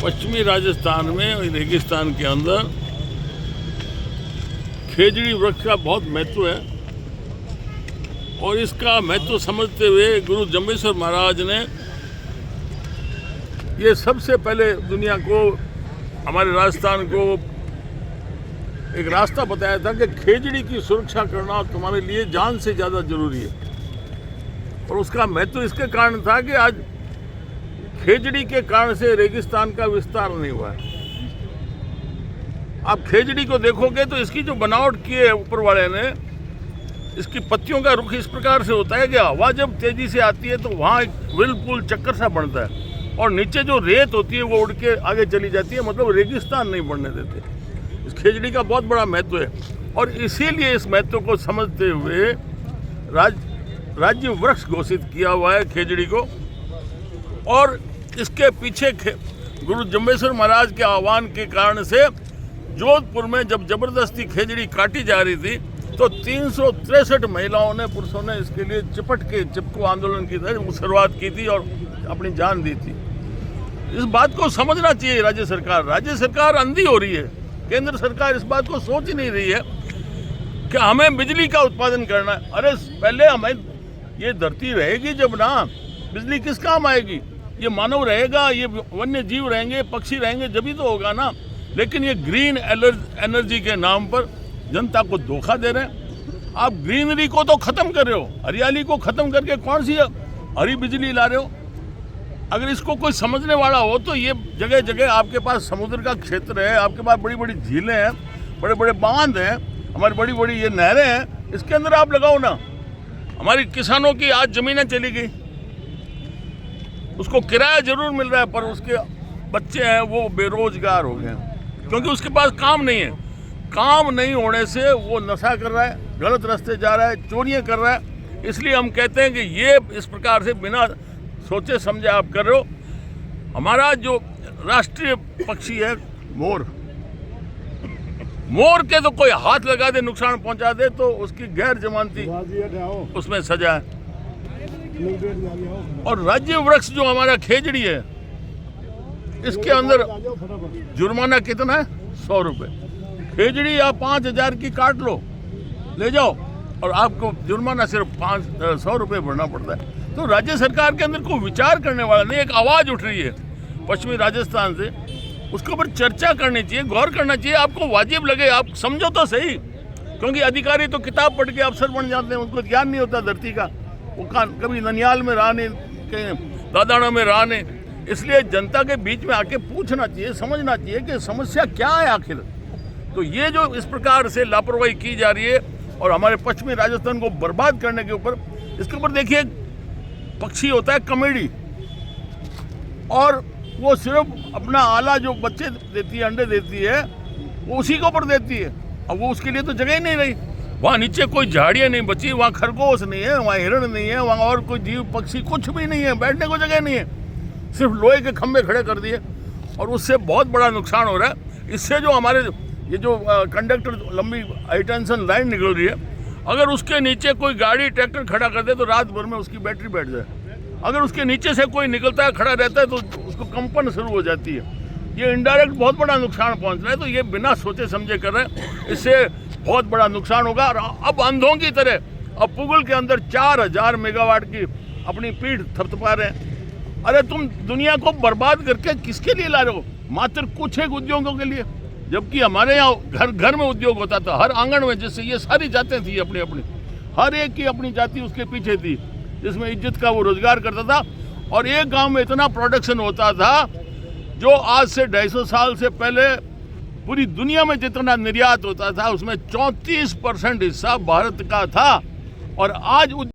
पश्चिमी राजस्थान में रेगिस्तान के अंदर खेजड़ी वृक्ष का बहुत महत्व है और इसका महत्व समझते हुए गुरु जम्बेश्वर महाराज ने ये सबसे पहले दुनिया को, हमारे राजस्थान को एक रास्ता बताया था कि खेजड़ी की सुरक्षा करना तुम्हारे लिए जान से ज़्यादा जरूरी है। और उसका महत्व इसके कारण था कि आज खेजड़ी के कारण से रेगिस्तान का विस्तार नहीं हुआ है। आप खेजड़ी को देखोगे तो इसकी जो बनावट की है ऊपर वाले ने, इसकी पत्तियों का रुख इस प्रकार से होता है कि हवा जब तेजी से आती है तो वहाँ एक व्हिर्लपूल चक्कर सा बनता है और नीचे जो रेत होती है वो उड़ के आगे चली जाती है, मतलब रेगिस्तान नहीं बढ़ने देते। इस खेजड़ी का बहुत बड़ा महत्व है और इसीलिए इस महत्व को समझते हुए राज्य वृक्ष घोषित किया हुआ है खेजड़ी को। और इसके पीछे गुरु जम्बेश्वर महाराज के आह्वान के कारण से जोधपुर में जब जबरदस्ती खेजड़ी काटी जा रही थी तो 363 महिलाओं ने, पुरुषों ने इसके लिए चिपको आंदोलन की शुरुआत की थी और अपनी जान दी थी। इस बात को समझना चाहिए राज्य सरकार अंधी हो रही है। केंद्र सरकार इस बात को सोच ही नहीं रही है कि हमें बिजली का उत्पादन करना है। अरे पहले हमें ये धरती रहेगी जब ना, बिजली किस काम आएगी? ये मानव रहेगा, ये वन्य जीव रहेंगे, पक्षी रहेंगे, जब ही तो होगा ना। लेकिन ये ग्रीन एनर्जी के नाम पर जनता को धोखा दे रहे हैं। आप ग्रीनरी को तो खत्म कर रहे हो, हरियाली को खत्म करके कौन सी हरी बिजली ला रहे हो? अगर इसको कोई समझने वाला हो तो ये जगह जगह आपके पास समुद्र का क्षेत्र है, आपके पास बड़ी बड़ी झीलें हैं, बड़े बड़े बांध हैं, हमारी बड़ी बड़ी ये नहरें हैं, इसके अंदर आप लगाओ ना। हमारी किसानों की आज ज़मीनें चली गई, उसको किराया जरूर मिल रहा है पर उसके बच्चे हैं वो बेरोजगार हो गए क्योंकि उसके पास काम नहीं है। काम नहीं होने से वो नशा कर रहा है, गलत रास्ते जा रहा है, चोरियां कर रहा है। इसलिए हम कहते हैं कि ये इस प्रकार से बिना सोचे समझे आप कर रहे हो। हमारा जो राष्ट्रीय पक्षी है मोर, मोर के तो कोई हाथ लगा दे, नुकसान पहुंचा दे तो उसकी गैर जमानती उसमें सजा है। और राज्य वृक्ष जो हमारा खेजड़ी है, इसके अंदर जुर्माना कितना है? 100 रुपये। खेजड़ी आप 5000 की काट लो, ले जाओ और आपको जुर्माना सिर्फ 100 रुपये भरना पड़ता है। तो राज्य सरकार के अंदर कोई विचार करने वाला नहीं। एक आवाज़ उठ रही है पश्चिमी राजस्थान से, उसके ऊपर चर्चा करनी चाहिए, गौर करना चाहिए। आपको वाजिब लगे आप समझो तो सही, क्योंकि अधिकारी तो किताब पढ़ के अफसर बन जाते हैं, उनको ज्ञान नहीं होता धरती का। वो कभी ननियाल में रहा नहीं, कहीं दादाणा में रहा नहीं। इसलिए जनता के बीच में आके पूछना चाहिए, समझना चाहिए कि समस्या क्या है आखिर। तो ये जो इस प्रकार से लापरवाही की जा रही है और हमारे पश्चिमी राजस्थान को बर्बाद करने के ऊपर, इसके ऊपर देखिए पक्षी होता है कमेडी, और वो सिर्फ अपना आला जो बच्चे देती है, अंडे देती है, वो उसी के ऊपर देती है। अब वो उसके लिए तो जगह ही नहीं रही। वहाँ नीचे कोई झाड़ियाँ नहीं बची, वहाँ खरगोश नहीं है, वहाँ हिरण नहीं है, वहाँ और कोई जीव पक्षी कुछ भी नहीं है, बैठने को जगह नहीं है। सिर्फ लोहे के खंभे खड़े कर दिए और उससे बहुत बड़ा नुकसान हो रहा है। इससे जो हमारे ये जो कंडक्टर लंबी हाई टेंशन लाइन निकल रही है, अगर उसके नीचे कोई गाड़ी ट्रैक्टर खड़ा कर दे तो रात भर में उसकी बैटरी बैठ जाए। अगर उसके नीचे से कोई निकलता है, खड़ा रहता है, तो उसको कंपन शुरू हो जाती है। ये इनडायरेक्ट बहुत बड़ा नुकसान पहुंच रहा है। तो ये बिना सोचे समझे कर रहे हैं, इससे बहुत बड़ा नुकसान होगा। और अब अंधों की तरह अब पुगल के अंदर 4000 मेगावाट की अपनी पीठ थपथपा रहे हैं। अरे तुम दुनिया को बर्बाद करके किसके लिए ला रहे हो? मात्र कुछ एक उद्योगों के लिए, जबकि हमारे यहाँ घर घर में उद्योग होता था, हर आंगन में। जिससे ये सारी जातें थी अपनी अपनी, हर एक की अपनी जाति उसके पीछे थी, जिसमें इज्जत का वो रोजगार करता था। और एक गांव में इतना प्रोडक्शन होता था जो आज से 250 साल से पहले पूरी दुनिया में जितना निर्यात होता था उसमें 34% हिस्सा भारत का था। और आज